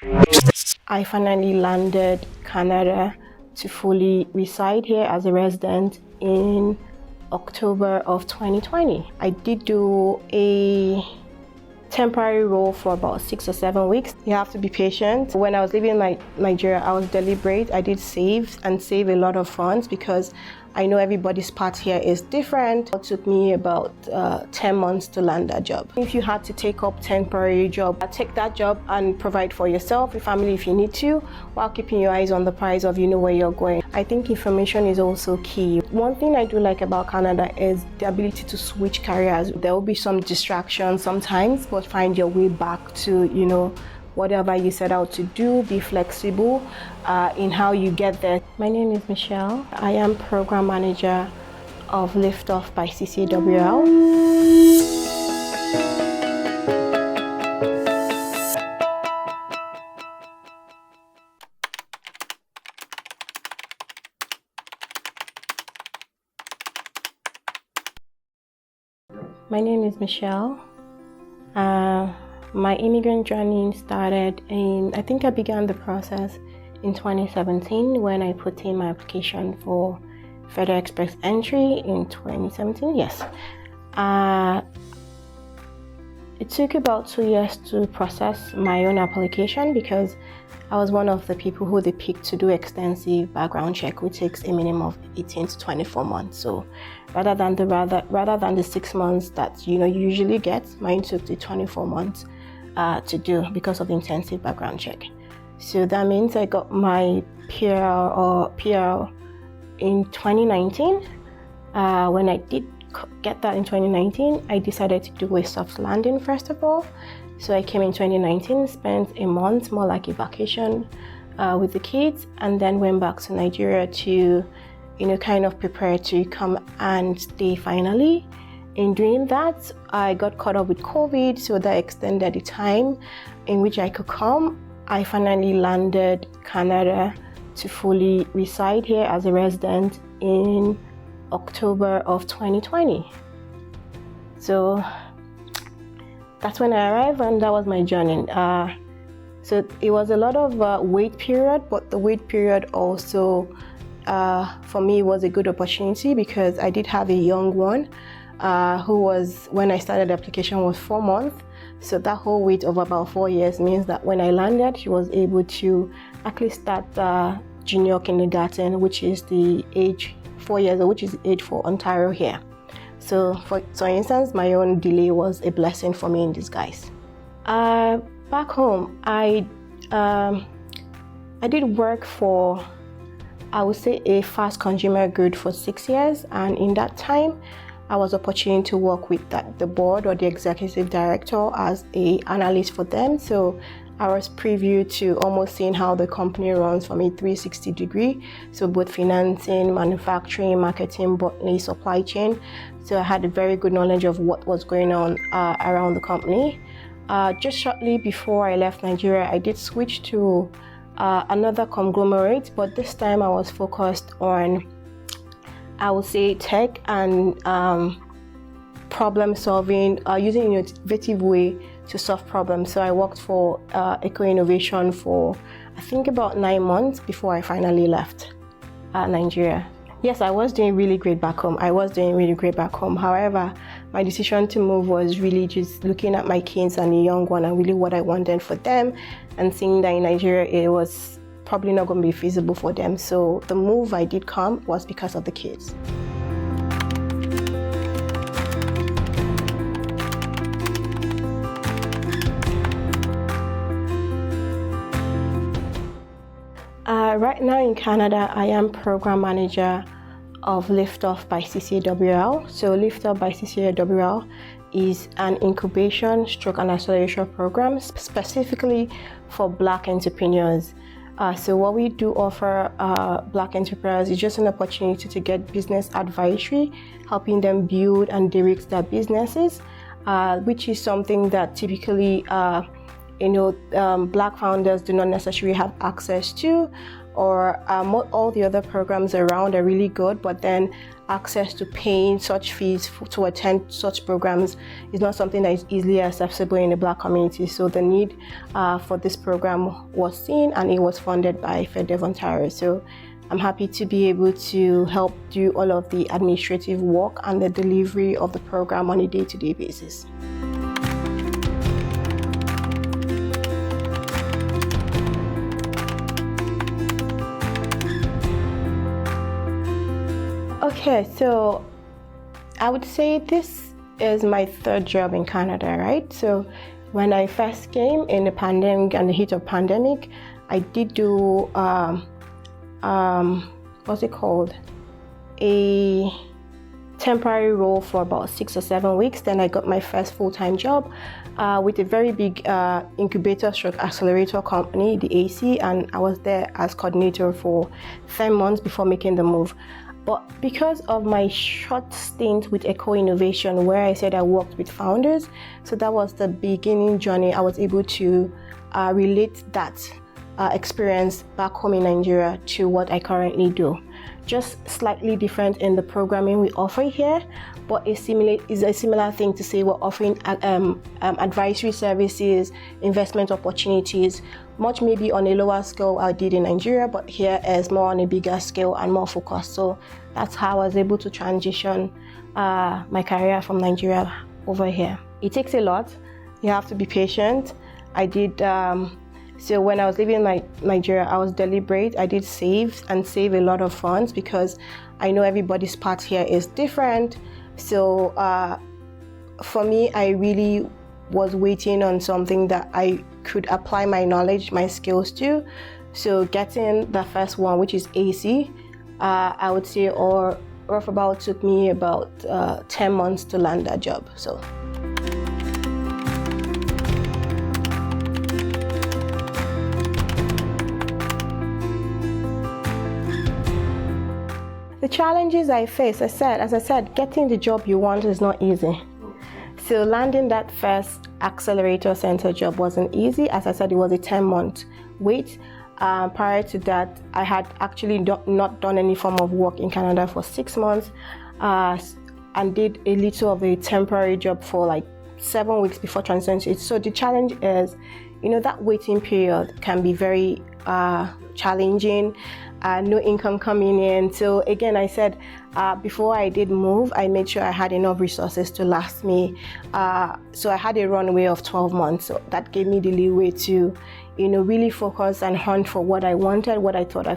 I finally landed Canada to fully reside here as a resident in October of 2020. I did do a temporary role for about 6 or 7 weeks. You have to be patient. When I was living in Nigeria, I was deliberate. I did save a lot of funds because I know everybody's path here is different. It took me about 10 months to land that job. If you had to take up temporary job, take that job and provide for yourself, your family if you need to, while keeping your eyes on the prize of where you're going. I think information is also key. One thing I do like about Canada is the ability to switch careers. There will be some distractions sometimes, but find your way back to, whatever you set out to do. Be flexible in how you get there. My name is Mitchelle. I am program manager of LiftOff by CCAWR. My name is Mitchelle. My immigrant journey started I think I began the process in 2017 when I put in my application for Federal Express entry in 2017, yes. It took about 2 years to process my own application because I was one of the people who they picked to do extensive background check, which takes a minimum of 18 to 24 months. So rather than the 6 months that you usually get, mine took the 24 months to do because of the intensive background check. So that means I got my PR in 2019. When I did get that in 2019, I decided to do a soft landing first of all. So I came in 2019, spent a month, more like a vacation with the kids, and then went back to Nigeria to, kind of prepare to come and stay finally. In doing that, I got caught up with COVID, so that extended the time in which I could come. I finally landed Canada to fully reside here as a resident in October of 2020. So that's when I arrived, and that was my journey. So it was a lot of wait period, but the wait period also for me was a good opportunity because I did have a young one who was, when I started the application, was 4 months. So that whole wait of about 4 years means that when I landed, she was able to actually start junior kindergarten, which is the age 4 years old, which is the age for Ontario here. So for instance, my own delay was a blessing for me in disguise. Back home, I did work for, I would say, a fast consumer good for 6 years, and in that time, I was opportunity to work with the board or the executive director as an analyst for them. So I was privy to almost seeing how the company runs from a 360 degree. So both financing, manufacturing, marketing, botany, supply chain. So I had a very good knowledge of what was going on around the company. Just shortly before I left Nigeria, I did switch to another conglomerate, but this time I was focused on, I would say, tech and problem solving, using an innovative way to solve problems. So I worked for Eco Innovation for, I think, about 9 months before I finally left Nigeria. Yes, I was doing really great back home. However, my decision to move was really just looking at my kids and the young one and really what I wanted for them, and seeing that in Nigeria it was probably not going to be feasible for them. So the move I did come was because of the kids. Right now in Canada, I am program manager of LiftOff by CCAWR. So LiftOff by CCAWR is an incubation / an acceleration program specifically for Black entrepreneurs. So what we do offer Black entrepreneurs is just an opportunity to get business advisory, helping them build and direct their businesses, which is something that typically Black founders do not necessarily have access to. or all the other programs around are really good, but then access to paying such fees to attend such programs is not something that is easily accessible in the Black community. So the need for this program was seen, and it was funded by FedDev Ontario. So I'm happy to be able to help do all of the administrative work and the delivery of the program on a day-to-day basis. Okay, so I would say this is my third job in Canada, right? So when I first came in the pandemic and the heat of pandemic, I did do what's it called? A temporary role for about 6 or 7 weeks. Then I got my first full-time job with a very big incubator / accelerator company, the AC, and I was there as coordinator for 10 months before making the move. But because of my short stint with Eco Innovation, where I said I worked with founders, so that was the beginning journey. I was able to relate that experience back home in Nigeria to what I currently do. Just slightly different in the programming we offer here, but it's a similar thing to say we're offering advisory services, investment opportunities, much maybe on a lower scale I did in Nigeria, but here is more on a bigger scale and more focused. So that's how I was able to transition my career from Nigeria over here. It takes a lot. You have to be patient. I did so when I was living in Nigeria, I was deliberate. I did save a lot of funds because I know everybody's path here is different. So for me, I really was waiting on something that I could apply my knowledge, my skills to. So getting the first one, which is AC, I would say, or rough about took me about 10 months to land that job. So. The challenges I face, as I said, getting the job you want is not easy. So landing that first accelerator center job wasn't easy. As I said, it was a 10-month wait. Prior to that, I had actually not done any form of work in Canada for 6 months and did a little of a temporary job for like 7 weeks before transitioning. So the challenge is, that waiting period can be very challenging. No income coming in. So again, I said before I did move, I made sure I had enough resources to last me. So I had a runway of 12 months. So that gave me the leeway to, really focus and hunt for what I wanted, what I thought I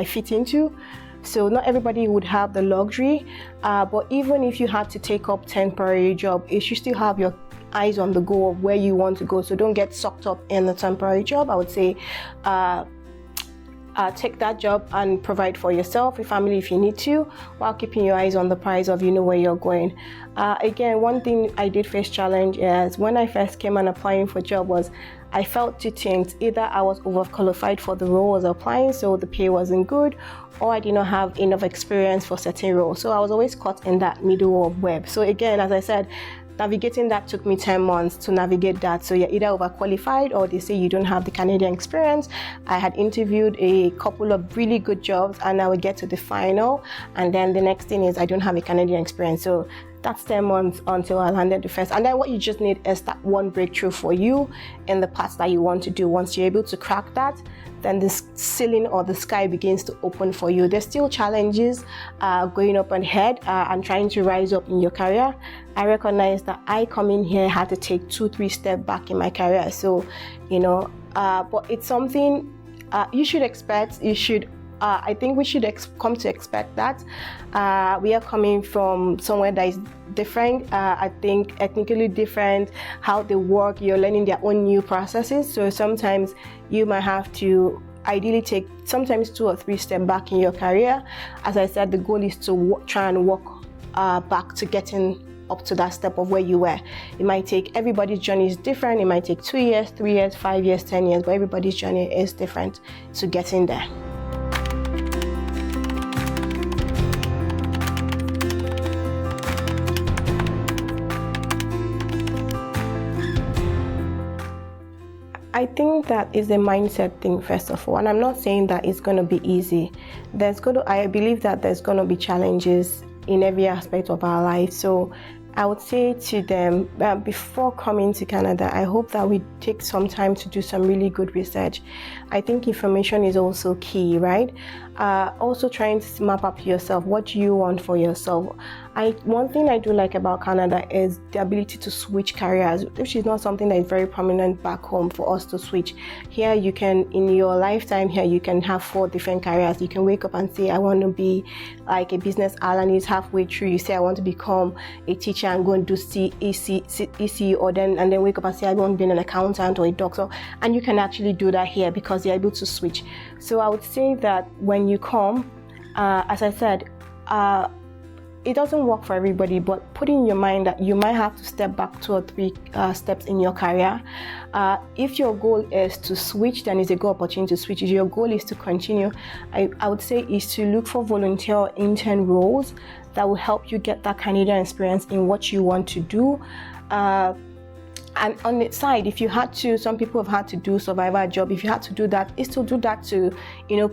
fit into. So not everybody would have the luxury, but even if you had to take up temporary job, you should still have your eyes on the goal of where you want to go. So don't get sucked up in the temporary job. I would say take that job and provide for yourself, your family if you need to, while keeping your eyes on the prize of where you're going. Again, one thing I did face challenge is when I first came and applying for job was I felt two things. Either I was overqualified for the role I was applying, so the pay wasn't good, or I did not have enough experience for certain roles. So I was always caught in that middle of web. So again, as I said, navigating that took me 10 months to navigate that. So you're either overqualified or they say you don't have the Canadian experience. I had interviewed a couple of really good jobs and I would get to the final. And then the next thing is I don't have a Canadian experience. So that's 10 months until I landed the first. And then what you just need is that one breakthrough for you in the path that you want to do. Once you're able to crack that, then the ceiling or the sky begins to open for you. There's still challenges going up ahead and trying to rise up in your career. I recognize that I coming here had to take 2-3 steps back in my career. So, but it's something you should expect. I think we should come to expect that. We are coming from somewhere that is different. I think ethnically different, how they work, you're learning their own new processes. So sometimes you might have to ideally take sometimes 2 or 3 steps back in your career. As I said, the goal is to try and walk back to getting up to that step of where you were. It might take, everybody's journey is different. It might take 2 years, 3 years, 5 years, 10 years, but everybody's journey is different to getting there. I think that is a mindset thing, first of all, and I'm not saying that it's going to be easy. I believe that there's going to be challenges in every aspect of our life. So I would say to them, before coming to Canada, I hope that we take some time to do some really good research. I think information is also key, right? Also trying to map up yourself. What do you want for yourself? One thing I do like about Canada is the ability to switch careers, which is not something that is very prominent back home for us to switch. Here you can, in your lifetime here, you can have 4 different careers. You can wake up and say, I want to be like a business analyst. Halfway through, you say, I want to become a teacher and go and do EC, or and then wake up and say, I want to be an accountant or a doctor. And you can actually do that here because you're able to switch. So I would say that when you come, as I said, it doesn't work for everybody, but put in your mind that you might have to step back 2 or 3 steps in your career. If your goal is to switch, then it's a good opportunity to switch. If your goal is to continue, I would say is to look for volunteer or intern roles that will help you get that Canadian experience in what you want to do. And on the side, if you had to, some people have had to do survival job. If you had to do that, is to do that to,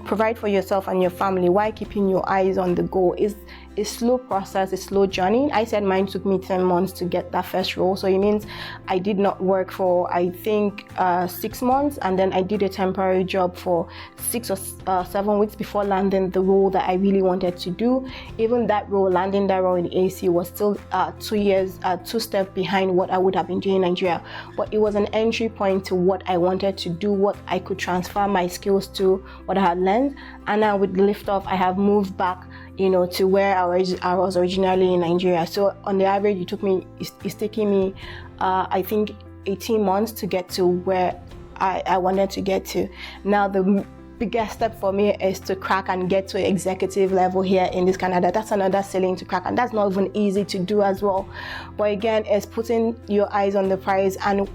provide for yourself and your family while keeping your eyes on the goal. Is a slow process, a slow journey. I said mine took me 10 months to get that first role. So it means I did not work for, I think, 6 months. And then I did a temporary job for 6 or 7 weeks before landing the role that I really wanted to do. Even that role, landing that role in AC was still 2 steps behind what I would have been doing in Nigeria. But it was an entry point to what I wanted to do, what I could transfer my skills to, what I had learned. And now with LiftOff, I have moved back, to where I was originally in Nigeria. So on the average, it's taking me, I think, 18 months to get to where I wanted to get to. Now the biggest step for me is to crack and get to executive level here in this Canada. That's another ceiling to crack, and that's not even easy to do as well. But again, it's putting your eyes on the prize and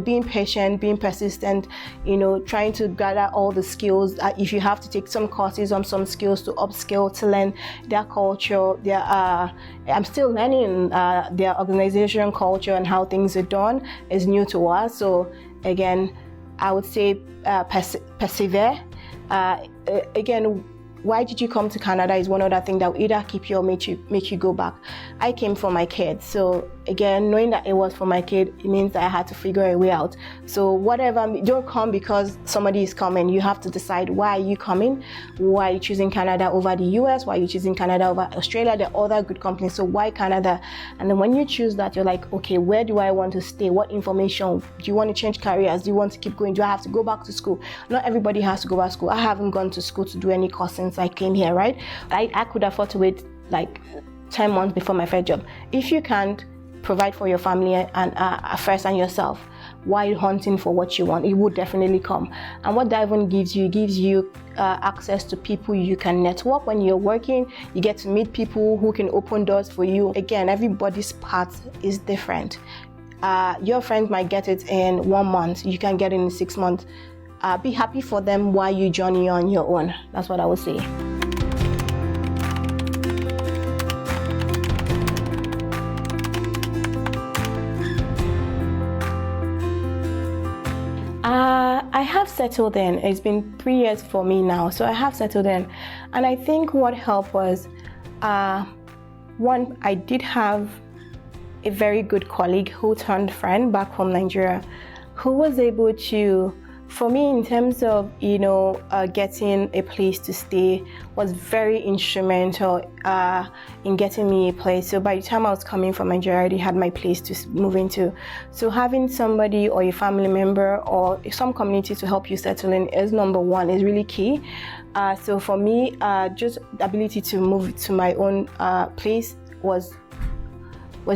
being patient, being persistent, trying to gather all the skills. If you have to take some courses on some skills to upskill, to learn their culture, I'm still learning their organization culture and how things are done is new to us. So again, I would say persevere. Again, why did you come to Canada is one other thing that will either keep you or make you go back. I came for my kid. So again, knowing that it was for my kid, it means that I had to figure a way out. So whatever, don't come because somebody is coming. You have to decide, why are you coming? Why are you choosing Canada over the US? Why are you choosing Canada over Australia? There are other good companies. So why Canada? And then when you choose that, you're like, okay, where do I want to stay? What information? Do you want to change careers? Do you want to keep going? Do I have to go back to school? Not everybody has to go back to school. I haven't gone to school to do any course since I came here, right? I could afford to wait like 10 months before my first job. If you can't provide for your family and first and yourself while hunting for what you want, it would definitely come. And what that even gives you access to people you can network when you're working. You get to meet people who can open doors for you. Again, everybody's path is different. Your friends might get it in 1 month. You can get it in 6 months. Be happy for them while you journey on your own. That's what I would say. I have settled in. It's been 3 years for me now, so I have settled in. And I think what helped was, one, I did have a very good colleague who turned friend back from Nigeria, who was able to, for me, in terms of, getting a place to stay, was very instrumental in getting me a place. So by the time I was coming from Nigeria, I already had my place to move into. So having somebody or a family member or some community to help you settle in is number one, is really key. So for me, just the ability to move to my own place was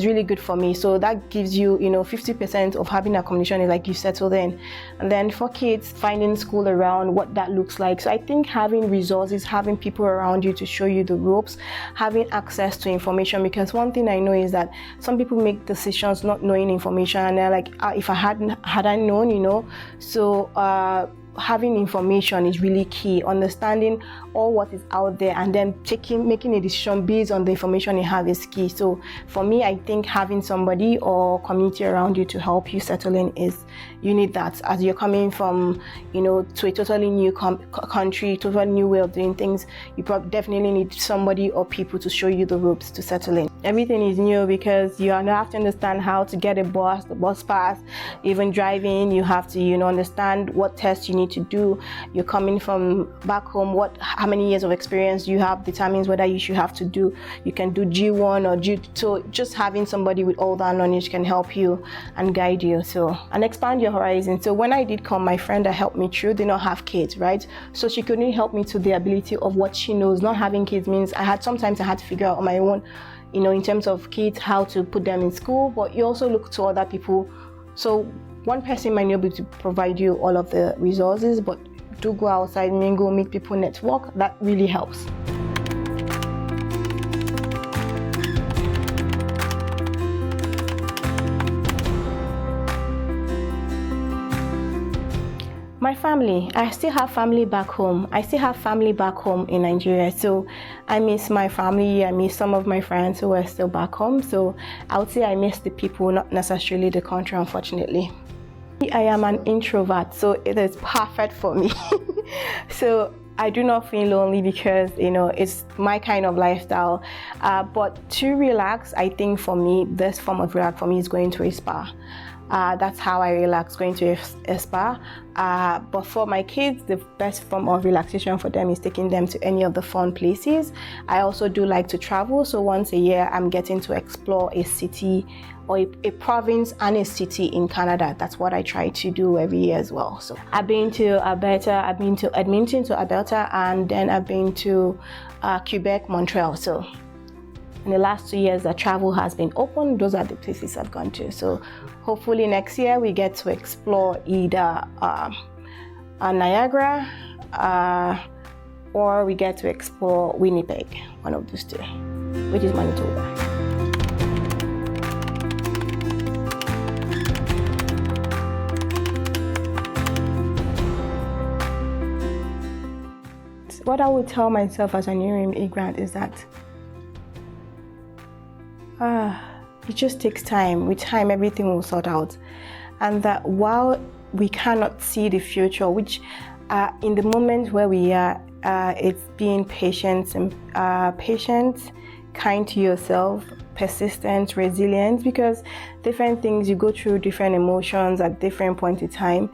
really good for me. So that gives you, 50% of having accommodation is like you settled in. And then for kids, finding school around, what that looks like. So I think having resources, having people around you to show you the ropes, having access to information, because one thing I know is that some people make decisions not knowing information, and they're like, if I hadn't known, so having information is really key. Understanding all what is out there and then making a decision based on the information you have is key. So for me, I think having somebody or community around you to help you settle in you need that. As you're coming from, to a totally new country, totally new way of doing things, you definitely need somebody or people to show you the ropes to settle in. Everything is new because you have to understand how to get the bus pass, even driving. You have to, understand what tests you need to do. You're coming from back home. How many years of experience you have determines whether you can do G1 or G2. So just having somebody with all that knowledge can help you and guide you. And expand your horizon. So when I did come, my friend that helped me through did not have kids, right? So she couldn't help me to the ability of what she knows. Not having kids means sometimes I had to figure out on my own, in terms of kids, how to put them in school, but you also look to other people. So one person might not be able to provide you all of the resources, but do go outside, mingle, meet people, network. That really helps. My family, I still have family back home. I still have family back home in Nigeria. So I miss my family. I miss some of my friends who are still back home. So I would say I miss the people, not necessarily the country, unfortunately. I am an introvert, so it is perfect for me. So I do not feel lonely because, it's my kind of lifestyle. But to relax, I think for me, this form of relax for me is going to a spa. That's how I relax, going to a spa. But for my kids, the best form of relaxation for them is taking them to any of the fun places. I also do like to travel. So once a year, I'm getting to explore a city or a province and a city in Canada. That's what I try to do every year as well. So I've been to Alberta, I've been to Edmonton, to Alberta, and then I've been to Quebec, Montreal. So in the last 2 years that travel has been open, those are the places I've gone to. So hopefully next year we get to explore either Niagara or we get to explore Winnipeg, one of those two, which is Manitoba. What I would tell myself as a new immigrant is that it just takes time. With time, everything will sort out. And that while we cannot see the future, which in the moment where we are, it's being patient, kind to yourself, persistent, resilient, because different things you go through, different emotions at different points in time.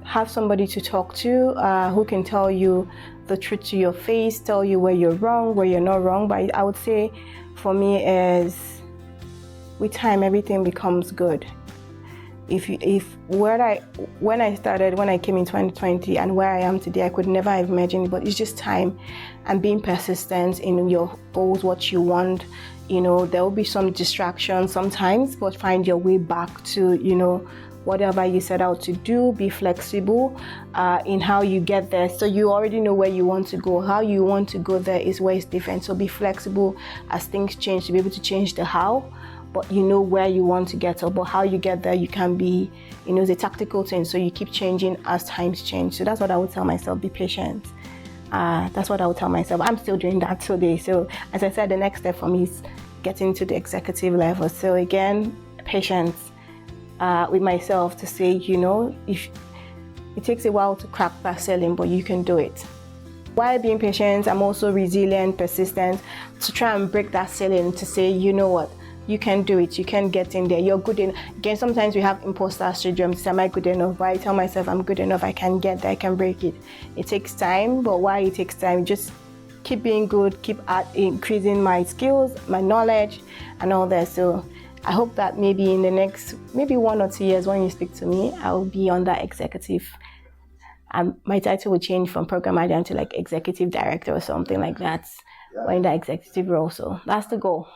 Have somebody to talk to who can tell you the truth to your face, tell you where you're wrong, where you're not wrong. But I would say for me is with time, everything becomes good. When I came in 2020 and where I am today, I could never have imagined, but it's just time and being persistent in your goals, what you want. There will be some distractions sometimes, but find your way back to, whatever you set out to do. Be flexible in how you get there. So you already know where you want to go. How you want to go there is where it's different. So be flexible as things change to be able to change the how, but you know where you want to get to. But how you get there, you can be, it's a tactical thing. So you keep changing as times change. So that's what I would tell myself, be patient. That's what I would tell myself. I'm still doing that today. So as I said, the next step for me is getting to the executive level. So again, patience. With myself to say, if it takes a while to crack that ceiling, but you can do it. While being patient, I'm also resilient, persistent to try and break that ceiling to say, you know what, you can do it, you can get in there, you're good enough. Again, sometimes we have imposter syndrome to say, am I good enough? But I tell myself I'm good enough, I can get there, I can break it. It takes time, but why it takes time, just keep being good, keep increasing my skills, my knowledge, and all that. So I hope that maybe in the next 1 or 2 years when you speak to me, I'll be on that executive. My title will change from program manager to like executive director or something like that. Yeah. Or in the executive role. So that's the goal.